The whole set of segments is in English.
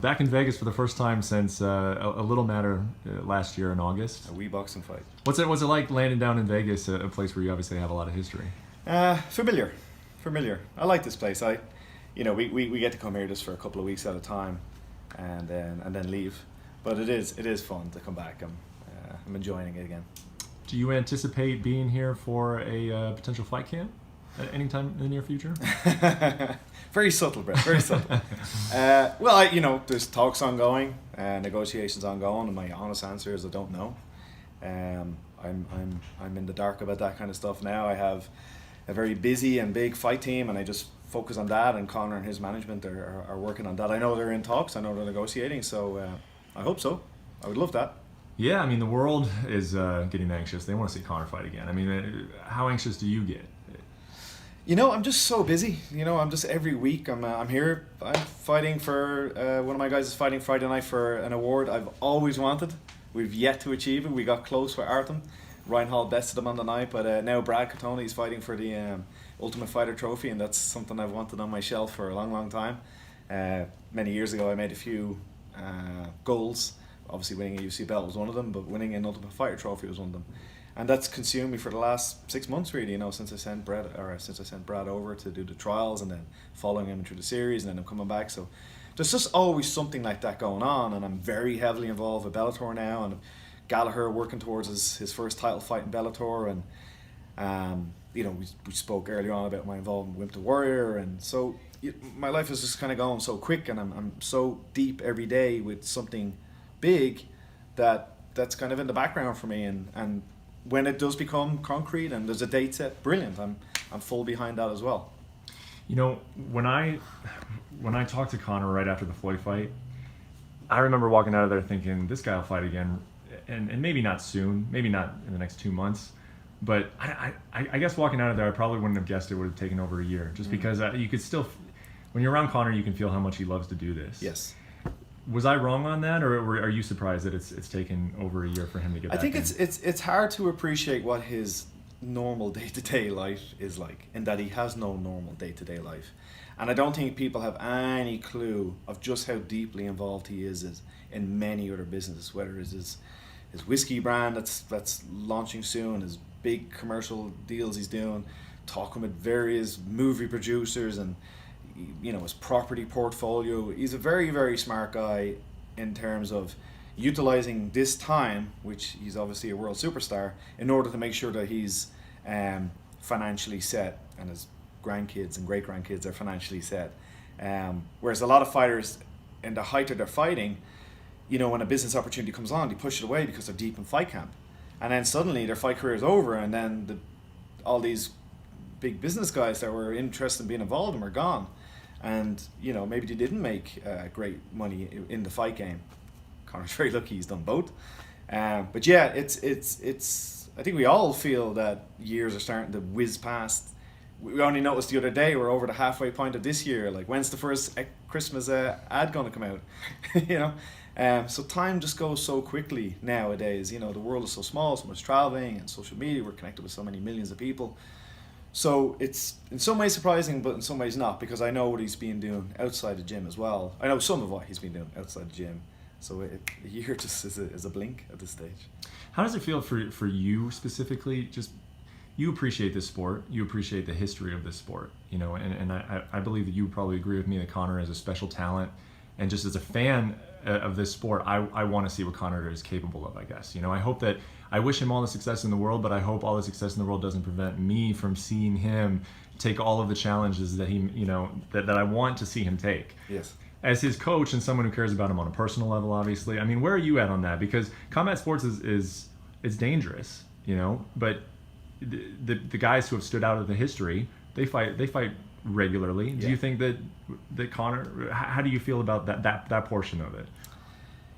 Back in Vegas for the first time since a little matter last year in August. A wee boxing fight. What's it like landing down in Vegas, a place where you obviously have a lot of history? Familiar. I like this place. We get to come here just for a couple of weeks at a time, and then leave. But it is fun to come back. I'm enjoying it again. Do you anticipate being here for a potential fight camp at any time in the near future? Very subtle, Brett. Very subtle. There's talks ongoing, negotiations ongoing, and my honest answer is I don't know. I'm in the dark about that kind of stuff now. I have a very busy and big fight team, and I just focus on that. And Conor and his management are working on that. I know they're in talks. I know they're negotiating. So I hope so. I would love that. Yeah, I mean the world is getting anxious. They want to see Conor fight again. I mean, how anxious do you get? I'm just so busy. I'm just every week. I'm here. I'm fighting for one of my guys is fighting Friday night for an award I've always wanted. We've yet to achieve it. We got close with Artem. Ryan Hall bested him on the night, but now Brad Okamoto is fighting for the Ultimate Fighter trophy, and that's something I've wanted on my shelf for a long, long time. Many years ago, I made a few goals. Obviously, winning a UFC belt was one of them, but winning an Ultimate Fighter trophy was one of them. And that's consumed me for the last 6 months, really. Since I sent Brad over to do the trials, and then following him through the series, and then I'm coming back. So there's just always something like that going on, and I'm very heavily involved with Bellator now, and Gallagher working towards his first title fight in Bellator, and we spoke earlier on about my involvement with the Warrior, and so my life is just kind of going so quick, and I'm so deep every day with something big that's kind of in the background for me, and when it does become concrete and there's a date set, brilliant. I'm full behind that as well. When I talked to Conor right after the Floyd fight, I remember walking out of there thinking, this guy will fight again, and maybe not soon, maybe not in the next 2 months, but I guess walking out of there, I probably wouldn't have guessed it would have taken over a year, just because you could still, when you're around Conor, you can feel how much he loves to do this. Yes. Was I wrong on that, or are you surprised that it's taken over a year for him to get back? I think it's hard to appreciate what his normal day-to-day life is like, in that he has no normal day-to-day life. And I don't think people have any clue of just how deeply involved he is in many other businesses, whether it's his whiskey brand that's launching soon, his big commercial deals he's doing, talking with various movie producers, and his property portfolio. He's a very, very smart guy in terms of utilizing this time, which he's obviously a world superstar, in order to make sure that he's financially set, and his grandkids and great grandkids are financially set. Whereas a lot of fighters, in the height of their fighting, when a business opportunity comes on, they push it away because they're deep in fight camp, and then suddenly their fight career is over, and then all these big business guys that were interested in being involved in them are gone. And maybe they didn't make great money in the fight game. Conor's very lucky he's done both. But yeah, it's. I think we all feel that years are starting to whiz past. We only noticed the other day we're over the halfway point of this year. Like, when's the first Christmas ad going to come out? So time just goes so quickly nowadays. The world is so small, so much traveling and social media. We're connected with so many millions of people. So it's in some ways surprising, but in some ways not, because I know what he's been doing outside the gym as well. I know some of what he's been doing outside the gym. So a year just is a blink at this stage. How does it feel for you specifically? Just, you appreciate this sport, you appreciate the history of this sport, and I believe that you probably agree with me that Conor is a special talent, and just as a fan of this sport, I want to see what Conor is capable of, I guess. I wish him all the success in the world, but I hope all the success in the world doesn't prevent me from seeing him take all of the challenges that that I want to see him take. Yes. As his coach and someone who cares about him on a personal level, obviously. I mean, where are you at on that? Because combat sports is dangerous, but the guys who have stood out of the history, they fight regularly. Yeah. Do you think that Conor? How do you feel about that portion of it?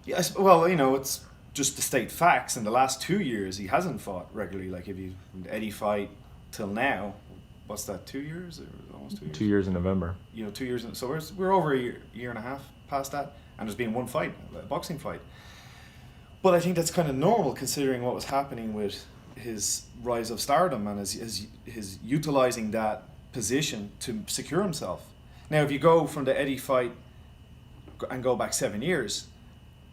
Yes. Well, it's just to state facts. In the last 2 years, he hasn't fought regularly. Like, if you from the Eddie fight till now, what's that? 2 years or almost 2 years? 2 years in November. 2 years. So we're over a year and a half past that, and there's been one fight, a boxing fight. But I think that's kind of normal, considering what was happening with his rise of stardom and his utilizing that position to secure himself. Now, if you go from the Eddie fight and go back 7 years,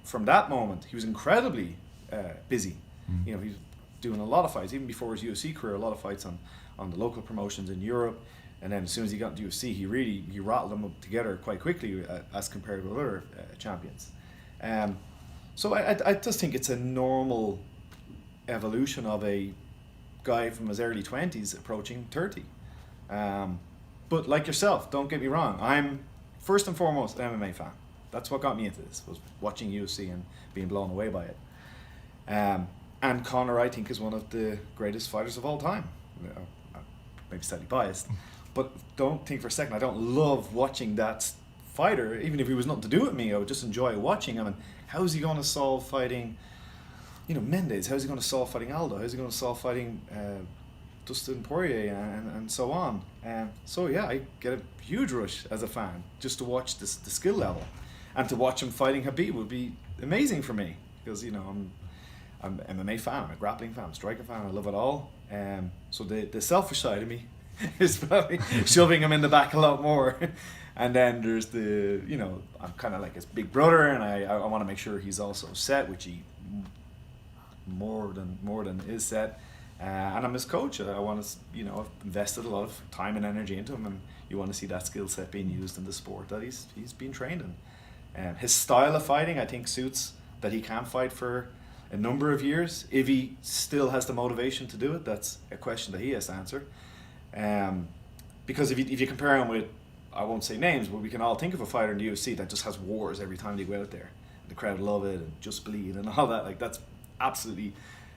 from that moment he was incredibly busy. You know, he was doing a lot of fights even before his UFC career. A lot of fights on the local promotions in Europe, and then as soon as he got into UFC, he rattled them up together quite quickly as compared with other champions. So I just think it's a normal evolution of a guy from his early 20s approaching 30. But like yourself, don't get me wrong, I'm first and foremost an MMA fan. That's what got me into this, was watching UFC and being blown away by it. And Conor, I think, is one of the greatest fighters of all time. You know, maybe slightly biased, but don't think for a second I don't love watching that fighter. Even if he was nothing to do with me, I would just enjoy watching him. And how is he going to solve fighting, you know, Mendes? How is he going to solve fighting Aldo? How is he going to solve fighting Dustin Poirier and so on? So yeah, I get a huge rush as a fan just to watch the skill level, and to watch him fighting Khabib would be amazing for me, because you know I'm an MMA fan, I'm a grappling fan, I'm a striker fan, I love it all. So the selfish side of me is probably shoving him in the back a lot more. And then there's the, you know, I'm kind of like his big brother, and I want to make sure he's also set, which he more than is set. And I'm his coach. I want to, you know, I've invested a lot of time and energy into him, and you want to see that skill set being used in the sport that he's been trained in. His style of fighting, I think, suits that he can fight for a number of years. If he still has the motivation to do it, that's a question that he has to answer. Because if you compare him with, I won't say names, but we can all think of a fighter in the UFC that just has wars every time they go out there. The crowd love it, and just bleed and all that. Like, that's absolutely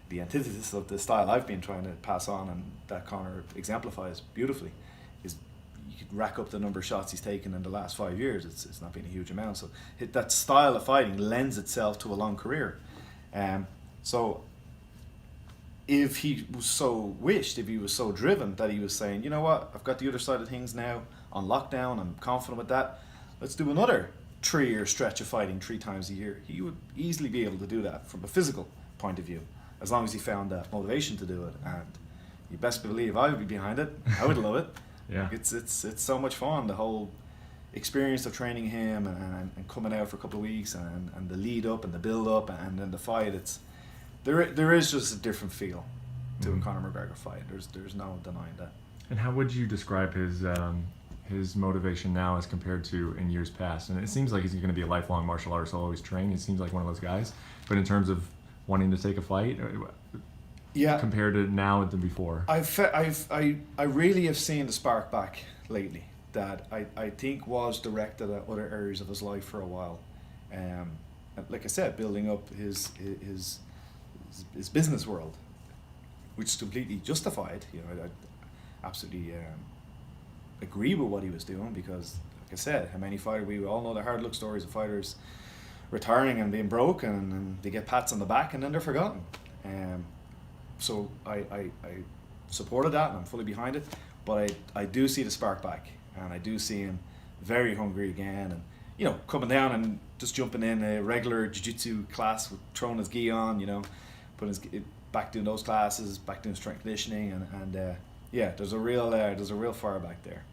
the antithesis of the style I've been trying to pass on, and that Conor exemplifies beautifully. Is you could rack up the number of shots he's taken in the last 5 years. It's not been a huge amount. So that style of fighting lends itself to a long career. So if he was so wished, if he was so driven that he was saying, you know what, I've got the other side of things now on lockdown, I'm confident with that, let's do another 3-year stretch of fighting 3 times a year, he would easily be able to do that from a physical point of view, as long as he found that motivation to do it. And you best believe I would be behind it. I would love it. Yeah, it's so much fun, the whole experience of training him and coming out for a couple of weeks, and the lead up and the build up and then the fight. There is just a different feel to a Conor McGregor fight. There's no denying that. And how would you describe his motivation now as compared to in years past? And it seems like he's going to be a lifelong martial artist, always train. He seems like one of those guys. But in terms of wanting to take a fight, yeah, compared to now and before, I really have seen the spark back lately that I think was directed at other areas of his life for a while. Like I said, building up his business world, which is completely justified. You know, I absolutely agree with what he was doing, because, like I said, how many fighters, we all know the hard luck stories of fighters retiring and being broke, and they get pats on the back and then they're forgotten. So I supported that, and I'm fully behind it, but I do see the spark back, and I do see him very hungry again, and you know, coming down and just jumping in a regular jiu-jitsu class with throwing his gi on, you know, putting his back doing those classes, back doing strength conditioning, and yeah, there's a real fire back there.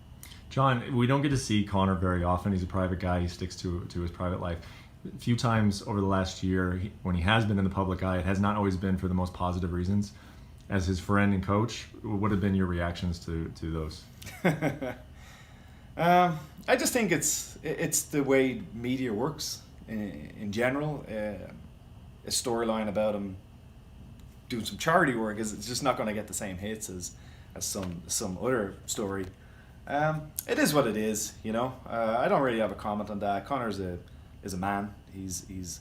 John, we don't get to see Conor very often. He's a private guy. He sticks to his private life. A few times over the last year, when he has been in the public eye, it has not always been for the most positive reasons. As his friend and coach, what have been your reactions to those? I just think it's the way media works in general. A storyline about him doing some charity work is just not going to get the same hits as some other story. It is what it is, you know. I don't really have a comment on that. Conor is a man. He's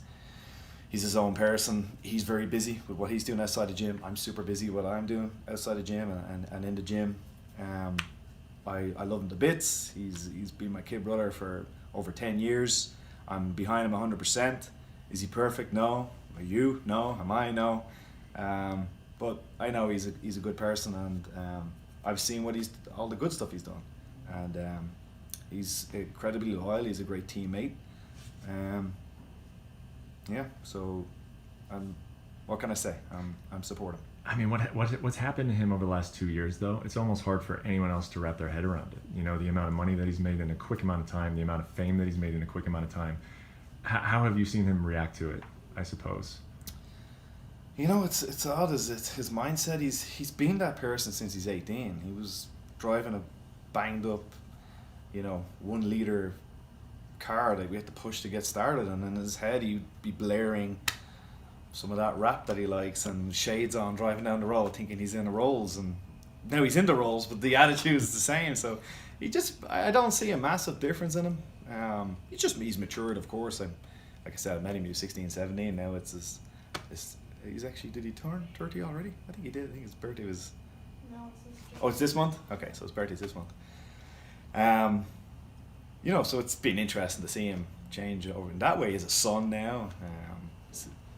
his own person. He's very busy with what he's doing outside the gym. I'm super busy with what I'm doing outside the gym and in the gym. I love him to bits. He's been my kid brother for over 10 years. I'm behind him 100%. Is he perfect? No. Are you? No. Am I? No. But I know he's a good person, and I've seen all the good stuff he's done, and he's incredibly loyal. He's a great teammate. Yeah. So, what can I say? I'm supportive. I mean, what's happened to him over the last 2 years, though? It's almost hard for anyone else to wrap their head around it. You know, the amount of money that he's made in a quick amount of time, the amount of fame that he's made in a quick amount of time. How have you seen him react to it, I suppose? You know, it's odd. Is it his mindset? He's been that person since he's 18. He was driving a banged up, 1 liter car that we had to push to get started, and in his head he'd be blaring some of that rap that he likes and shades on, driving down the road thinking he's in the Rolls, and now he's in the Rolls, but the attitude is the same. So I don't see a massive difference in him. He's matured, of course. Like I said, I met him when he was 16, 17. Now he's actually, did he turn 30 already? I think he did. I think his birthday was... No, it's this. Oh, it's this month? Okay, so his birthday's this month. So it's been interesting to see him change over in that way. He's a son now,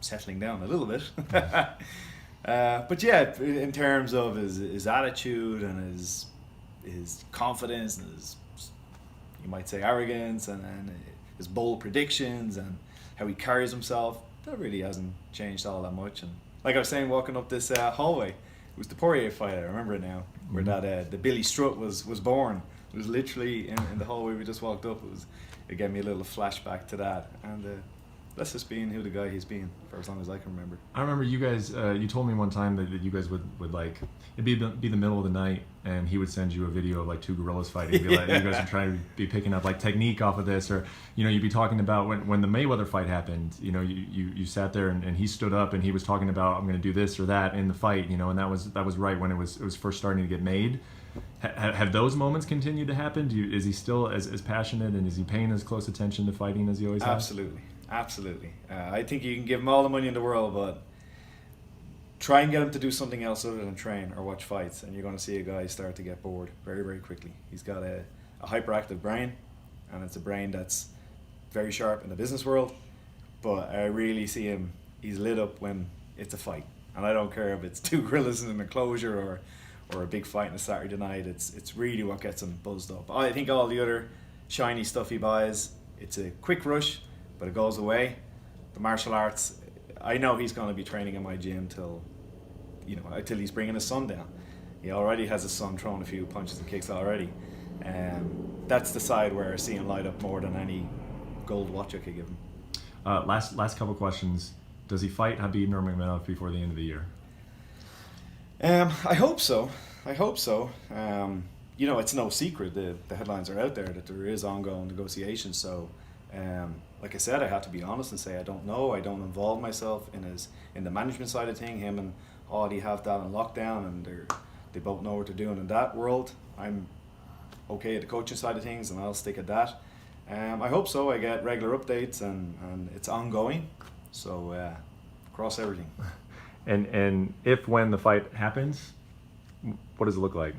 settling down a little bit. But yeah, in terms of his attitude and his confidence and his, you might say, arrogance and his bold predictions and how he carries himself, that really hasn't changed all that much. And like I was saying, walking up this hallway, it was the Poirier fight, I remember it now, where that the Billy Strut was born. It was literally in the hallway we just walked up. It gave me a little flashback to that, and that's just being who the guy he's been for as long as I can remember. I remember you guys. You told me one time that you guys would like it'd be the middle of the night, and he would send you a video of like 2 gorillas fighting. Be like, you guys are trying to be picking up like technique off of this, or you'd be talking about when the Mayweather fight happened. You sat there and he stood up and he was talking about, I'm going to do this or that in the fight. And that was right when it was first starting to get made. Have those moments continued to happen? Is he still as passionate, and is he paying as close attention to fighting as he always has? Absolutely. I think you can give him all the money in the world, but try and get him to do something else other than train or watch fights, and you're going to see a guy start to get bored very, very quickly. He's got a hyperactive brain, and it's a brain that's very sharp in the business world, but I really see him, he's lit up when it's a fight. And I don't care if it's 2 gorillas in an enclosure or a big fight on a Saturday night. It's really what gets him buzzed up. I think all the other shiny stuff he buys, it's a quick rush, but it goes away. The martial arts, I know he's going to be training in my gym till he's bringing his son down. He already has his son throwing a few punches and kicks already. That's the side where I see him light up more than any gold watch I could give him. Last couple questions. Does he fight Khabib Nurmagomedov before the end of the year? I hope so. It's no secret. The headlines are out there that there is ongoing negotiations. So, like I said, I have to be honest and say I don't know. I don't involve myself in the management side of thing. Him and Audie have that on lockdown, and they both know what they're doing in that world. I'm okay at the coaching side of things, and I'll stick at that. I hope so. I get regular updates, and it's ongoing. So, cross everything. And when the fight happens, what does it look like?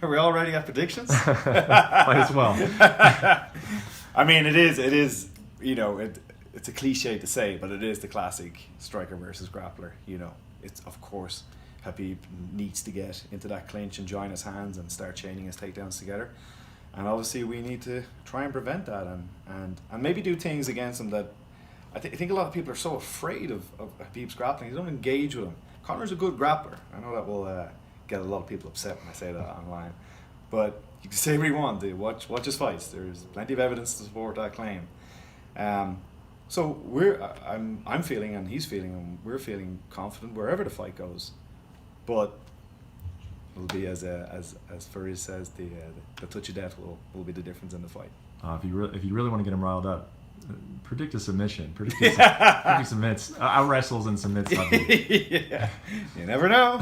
Are we all ready at predictions? Might as well. I mean, it is. It's a cliche to say, but it is the classic striker versus grappler. It's, of course, Khabib needs to get into that clinch and join his hands and start chaining his takedowns together. And obviously, we need to try and prevent that and maybe do things against him that I think a lot of people are so afraid of Khabib's grappling. They don't engage with him. Conor's a good grappler. I know that will get a lot of people upset when I say that online. But you can say what you want. Watch his fights. There's plenty of evidence to support that claim. So I'm feeling, and he's feeling, and we're feeling confident wherever the fight goes. But it'll be as Furiz says, the touch of death will be the difference in the fight. If you really want to get him riled up, predict a submission. Predict he submits, out wrestles and submits. Yeah, you never know.